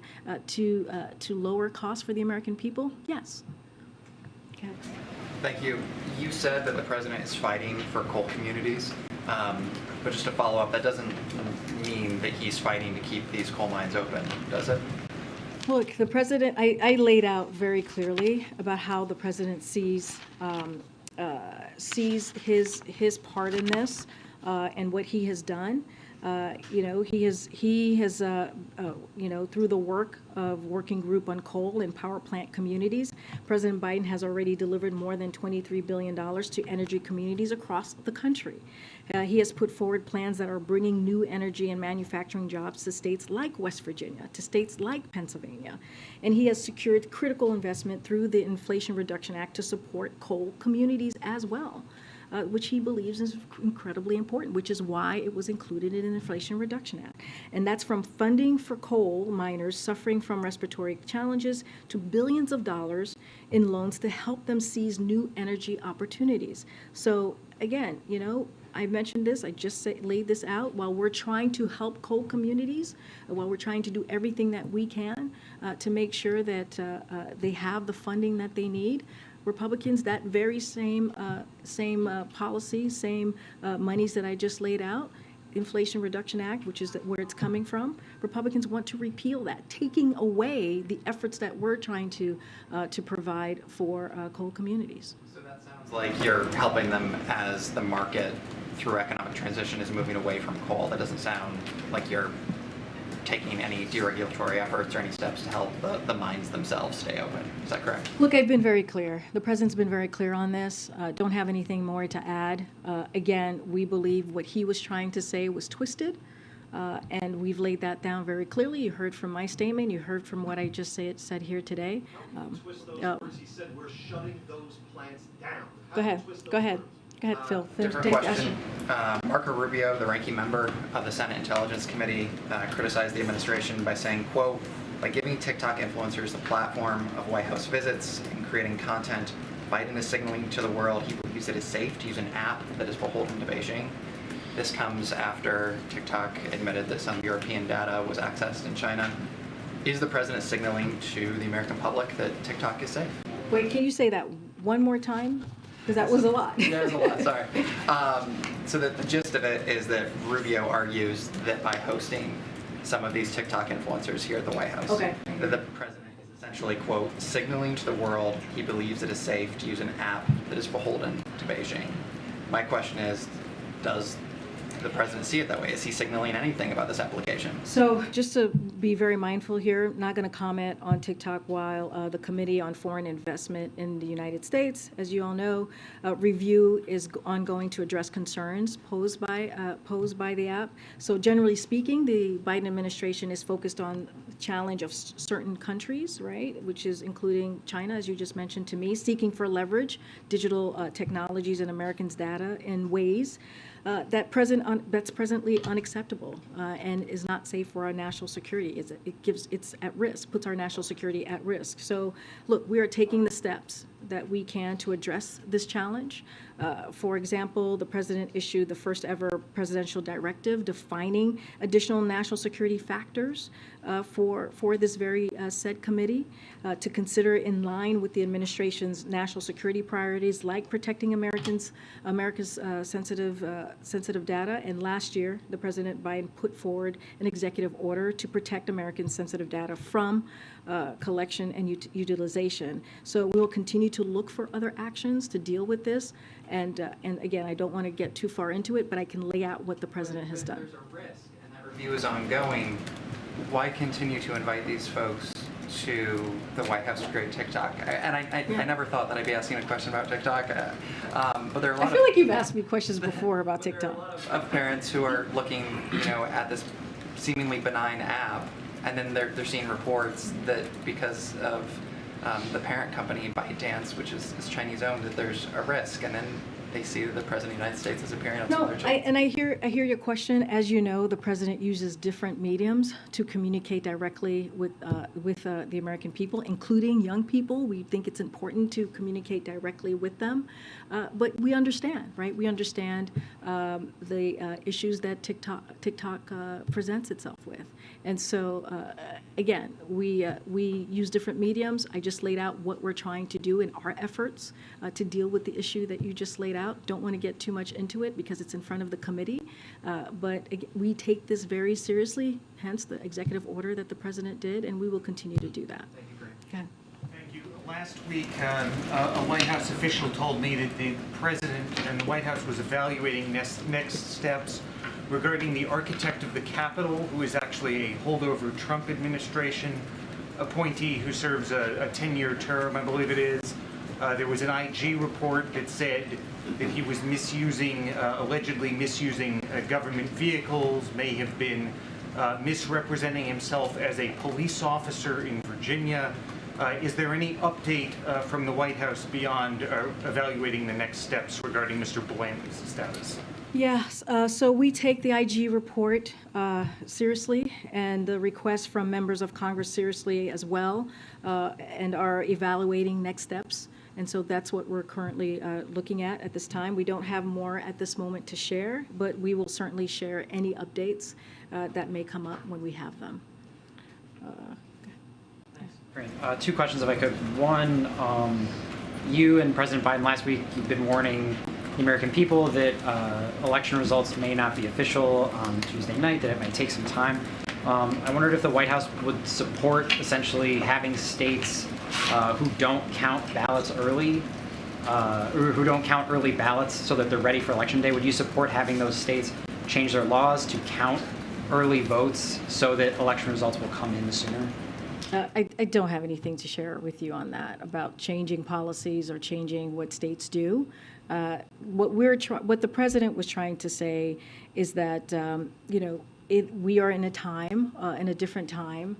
to lower costs for the American people? Yes. Okay. Thank you. You said that the president is fighting for coal communities, but just to follow up, that doesn't mean that he's fighting to keep these coal mines open, does it? Look, the president, I laid out very clearly about how the president sees his part in this and what he has done. He has through the work of Working Group on Coal and Power Plant Communities, President Biden has already delivered more than $23 billion to energy communities across the country. He has put forward plans that are bringing new energy and manufacturing jobs to states like West Virginia, to states like Pennsylvania. And he has secured critical investment through the Inflation Reduction Act to support coal communities as well. Which he believes is incredibly important, which is why it was included in the Inflation Reduction Act. And that's from funding for coal miners suffering from respiratory challenges to billions of dollars in loans to help them seize new energy opportunities. So again, I mentioned this, I just laid this out. While we're trying to help coal communities, while we're trying to do everything that we can to make sure that they have the funding that they need, Republicans, that very same policy, same monies that I just laid out, Inflation Reduction Act, which is where it's coming from, Republicans want to repeal that, taking away the efforts that we're trying to provide for coal communities. So that sounds like you're helping them as the market through economic transition is moving away from coal. That doesn't sound like you're taking any deregulatory efforts or any steps to help the mines themselves stay open. Is that correct? Look, I've been very clear. The president's been very clear on this. Don't have anything more to add. Again, we believe what he was trying to say was twisted, and we've laid that down very clearly. You heard from my statement. You heard from what I just said here today. Twist those words. He said we're shutting those plants down. Go ahead. Go ahead. Go ahead, Phil. Different question. Marco Rubio, the ranking member of the Senate Intelligence Committee, criticized the administration by saying, quote, by giving TikTok influencers the platform of White House visits and creating content, Biden is signaling to the world he believes it is safe to use an app that is beholden to Beijing. This comes after TikTok admitted that some European data was accessed in China. Is the president signaling to the American public that TikTok is safe? Wait, can you say that one more time? Because that was a lot. There's a lot, sorry. So the gist of it is that Rubio argues that by hosting some of these TikTok influencers here at the White House, that the president is essentially, quote, signaling to the world he believes it is safe to use an app that is beholden to Beijing. My question is, does the president see it that way? Is he signaling anything about this application? So just to be very mindful here, not going to comment on TikTok while the Committee on Foreign Investment in the United States, as you all know, review is ongoing to address concerns posed by the app. So generally speaking, the Biden administration is focused on the challenge of certain countries, right, which is including China, as you just mentioned to me, seeking for leverage digital technologies and Americans' data in ways that's presently unacceptable and is not safe for our national security. It's at risk, puts our national security at risk. So look, we are taking the steps that we can to address this challenge. For example, the president issued the first ever presidential directive defining additional national security factors for this very said committee to consider in line with the administration's national security priorities, like protecting America's sensitive data. And last year, the President Biden put forward an executive order to protect American sensitive data from collection and utilization. So we will continue to look for other actions to deal with this. And again, I don't want to get too far into it, but I can lay out what the president has done. There's a risk, and that review is ongoing. Why continue to invite these folks to the White House to create TikTok? I never thought that I'd be asking a question about TikTok, but there are a lot I feel like you've asked me questions before about TikTok. of parents who are looking, at this seemingly benign app, and then they're seeing reports that because of the parent company ByteDance, which is Chinese owned, that there's a risk, and then they see that the President of the United States is appearing on some of their children. I hear your question. As you know, the president uses different mediums to communicate directly with the American people, including young people. We think it's important to communicate directly with them, but we understand, right? We understand the issues that TikTok presents itself with, and so again, we use different mediums. I just laid out what we're trying to do in our efforts to deal with the issue that you just laid out. Don't want to get too much into it because it's in front of the committee, but we take this very seriously, hence the executive order that the president did, and we will continue to do that. Thank you, Karine. Okay. Thank you. Last week, a White House official told me that the president and the White House was evaluating next steps regarding the architect of the Capitol, who is actually a holdover Trump administration appointee who serves a 10-year term, I believe it is. There was an IG report that said that he was allegedly misusing government vehicles, may have been misrepresenting himself as a police officer in Virginia. Is there any update from the White House beyond evaluating the next steps regarding Mr. Bland's status? Yes, so we take the IG report seriously and the request from members of Congress seriously as well, and are evaluating next steps. And so that's what we're currently looking at this time. We don't have more at this moment to share, but we will certainly share any updates that may come up when we have them. Great. Two questions if I could. One, you and President Biden last week, you've been warning the American people that election results may not be official on Tuesday night, that it might take some time. I wondered if the White House would support essentially having states who don't count ballots early, or who don't count early ballots so that they're ready for Election Day. Would you support having those states change their laws to count early votes so that election results will come in sooner? I don't have anything to share with you on that about changing policies or changing what states do. What the president was trying to say is that we are in a time, in a different time,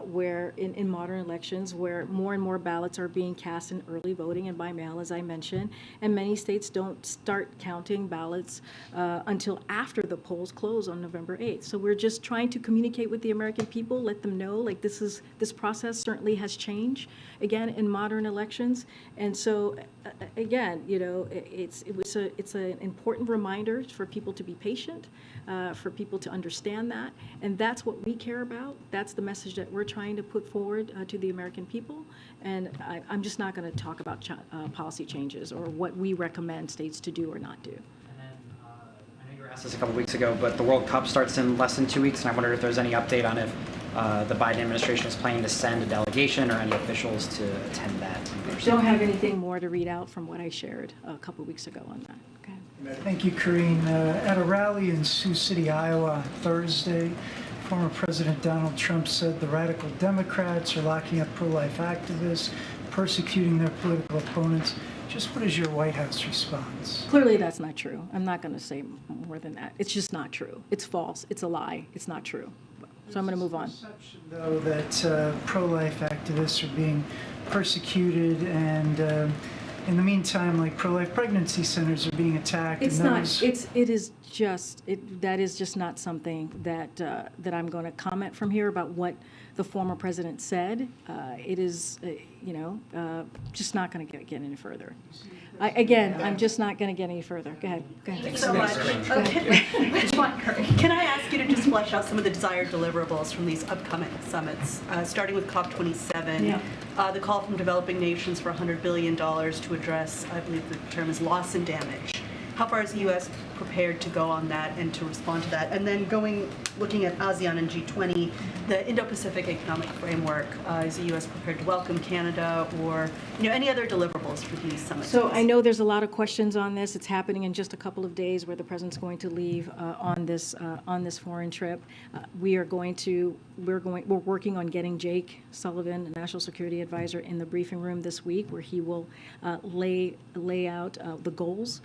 where in modern elections, where more and more ballots are being cast in early voting and by mail, as I mentioned, and many states don't start counting ballots until after the polls close on November 8th. So we're just trying to communicate with the American people, let them know, like, this process certainly has changed, again, in modern elections. And so, again, it's an important reminder for people to be patient, for people to understand that, and that's what we care about. That's the message that we're trying to put forward to the American people, and I'm just not going to talk about policy changes or what we recommend states to do or not do. And then, I know you were asked this a couple weeks ago, but the World Cup starts in less than 2 weeks, and I wondered if there's any update on if the Biden administration is planning to send a delegation or any officials to attend that. Don't have anything more to read out from what I shared a couple weeks ago on that. Okay. Thank you, Karine. At a rally in Sioux City, Iowa on Thursday, former President Donald Trump said the radical Democrats are locking up pro-life activists, persecuting their political opponents. Just what is your White House response? Clearly that's not true. I'm not going to say more than that. It's just not true. It's false. It's a lie. It's not true. So I'm going to move on. Though that pro-life activists are being persecuted and in the meantime, like pro-life pregnancy centers are being attacked. It's and not, those- that is just not something that I'm going to comment from here about what the former president said. It is, just not going to get any further. I'm just not going to get any further. Go ahead. Thank you so much. Can I ask you to just flesh out some of the desired deliverables from these upcoming summits, starting with COP27, the call from developing nations for $100 billion to address, I believe the term is loss and damage. How far is the U.S. prepared to go on that and to respond to that? And then looking at ASEAN and G20, the Indo-Pacific Economic Framework, is the U.S. prepared to welcome Canada or any other deliverables for these summits? So I know there's a lot of questions on this. It's happening in just a couple of days where the president's going to leave on this foreign trip. We're working on getting Jake Sullivan, the National Security Advisor, in the briefing room this week, where he will lay out the goals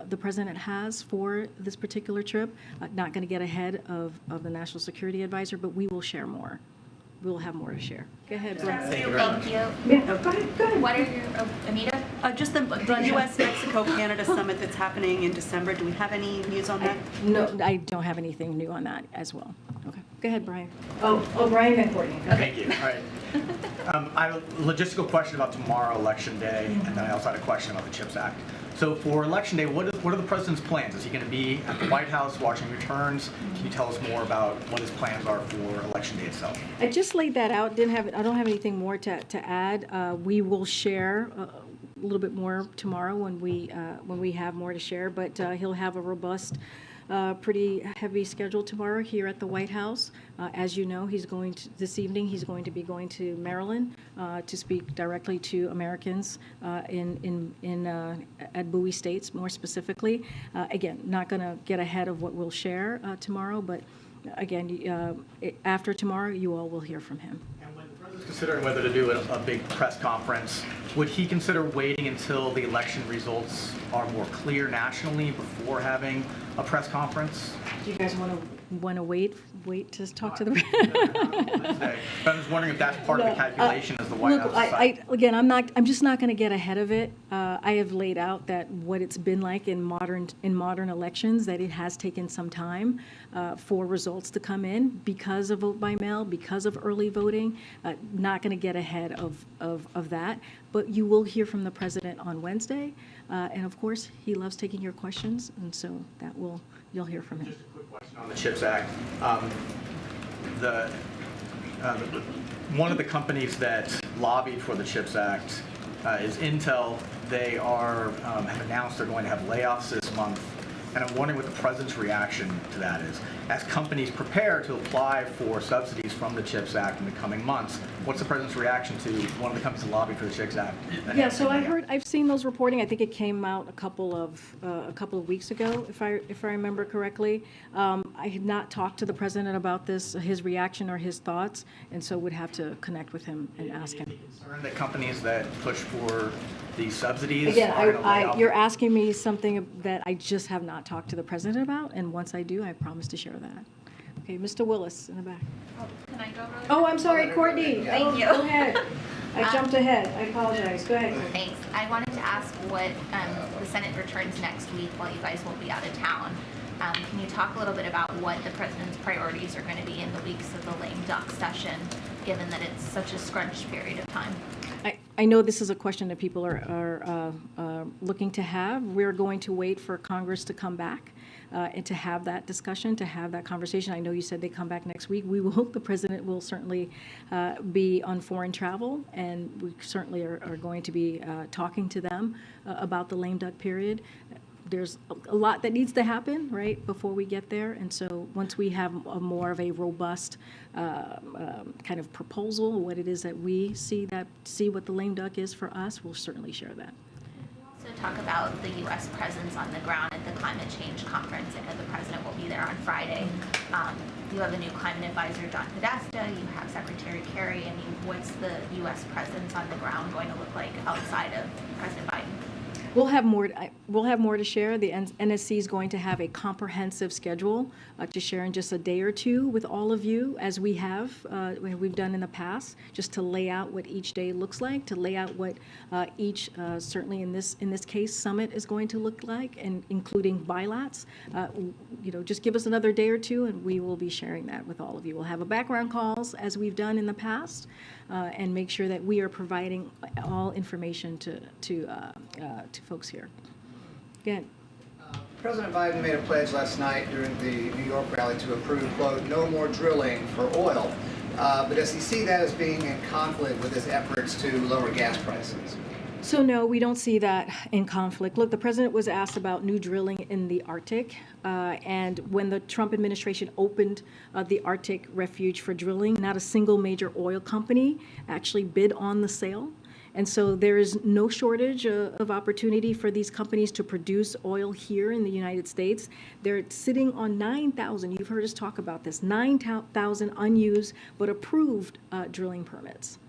the president has for this particular trip. Not going to get ahead of the National Security Advisor, but we will share more. We'll have more to share. Go ahead, Brian. Thank you. Yeah, go ahead. What are your, Anita? Just the U.S.-Mexico-Canada summit that's happening in December. Do we have any news on that? No, I don't have anything new on that as well. Okay, go ahead, Brian. Oh, Brian and Courtney. Thank you. All right. I have a logistical question about tomorrow, Election Day, and then I also had a question about the CHIPS Act. So for Election Day, what are the president's plans? Is he going to be at the White House watching returns? Can you tell us more about what his plans are for Election Day itself? I just laid that out. I don't have anything more to add. We will share a little bit more tomorrow when we have more to share. But he'll have a robust, pretty heavy schedule tomorrow here at the White House. As you know, this evening he's going to be going to Maryland to speak directly to Americans at Bowie States, more specifically. Again, not going to get ahead of what we'll share tomorrow, but again, after tomorrow, you all will hear from him. And when the president's considering whether to do a big press conference, would he consider waiting until the election results are more clear nationally before having a press conference? Do you guys want to wait to talk to the? I'm just wondering if that's part of the calculation as the White House. I'm just not going to get ahead of it. I have laid out that what it's been like in modern elections, that it has taken some time for results to come in because of vote by mail, because of early voting. Not going to get ahead of that. But you will hear from the president on Wednesday, and of course, he loves taking your questions, and so you'll hear from him. Just a quick question on the CHIPS Act. One of the companies that lobbied for the CHIPS Act is Intel. They have announced they're going to have layoffs this month. And I'm wondering what the president's reaction to that is. As companies prepare to apply for subsidies from the CHIPS Act in the coming months, what's the president's reaction to one of the companies that lobbied for the CHIPS Act? Yeah, so I've seen those reporting. I think it came out a couple of weeks ago, if I remember correctly. I had not talked to the president about this, his reaction or his thoughts, and so would have to connect with him and ask him. Concerned that companies that push for these subsidies Again, are going to lay off? you're asking me something that I just have not talked to the president about, and once I do, I promise to share that. Okay, Mr. Willis in the back. Can I go really Oh, I'm sorry, Courtney. Thank you. Go ahead. I jumped ahead. I apologize. Go ahead. Thanks. I wanted to ask what the Senate returns next week while you guys will be out of town. Can you talk a little bit about what the president's priorities are going to be in the weeks of the lame duck session, given that it's such a scrunched period of time? I know this is a question that people are looking to have. We're going to wait for Congress to come back and to have that discussion, to have that conversation. I know you said they come back next week. The president will certainly be on foreign travel, and we certainly are going to be talking to them about the lame duck period. There's a lot that needs to happen, right, before we get there. And so once we have more of a robust kind of proposal, what it is that we see what the lame duck is for us, we'll certainly share that. So talk about the U.S. presence on the ground at the climate change conference. I know the president will be there on Friday. You have a new climate advisor, John Podesta. You have Secretary Kerry. I mean, what's the U.S. presence on the ground going to look like outside of President Biden? We'll have more to share. The NSC is going to have a comprehensive schedule to share in just a day or two with all of you, as we've done in the past, just to lay out what each day looks like, to lay out what each, certainly in this case, summit is going to look like, and including bilats. Just give us another day or two, and we will be sharing that with all of you. We'll have a background calls as we've done in the past, and make sure that we are providing all information to folks here. Again. President Biden made a pledge last night during the New York rally to approve, quote, no more drilling for oil. But does he see that as being in conflict with his efforts to lower gas prices? So no, we don't see that in conflict. Look, the president was asked about new drilling in the Arctic, and when the Trump administration opened the Arctic refuge for drilling, not a single major oil company actually bid on the sale. And so there is no shortage of opportunity for these companies to produce oil here in the United States. They're sitting on 9,000, you've heard us talk about this, 9,000 unused but approved drilling permits.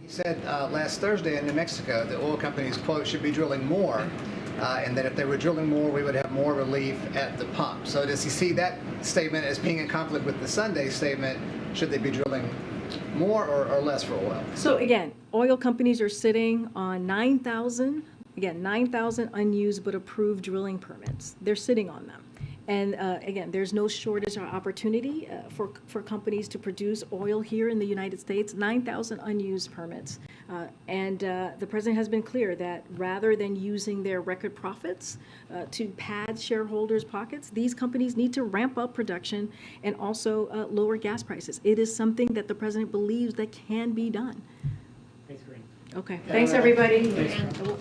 He said last Thursday in New Mexico that oil companies, quote, should be drilling more, and that if they were drilling more, we would have more relief at the pump. So does he see that statement as being in conflict with the Sunday statement, should they be drilling more or less for oil? So again, oil companies are sitting on 9,000 unused but approved drilling permits. They're sitting on them. And again, there's no shortage or opportunity for companies to produce oil here in the United States, 9,000 unused permits. And the president has been clear that rather than using their record profits to pad shareholders' pockets, these companies need to ramp up production and also lower gas prices. It is something that the president believes that can be done. Thanks, Karine. Okay, thanks everybody. Thanks.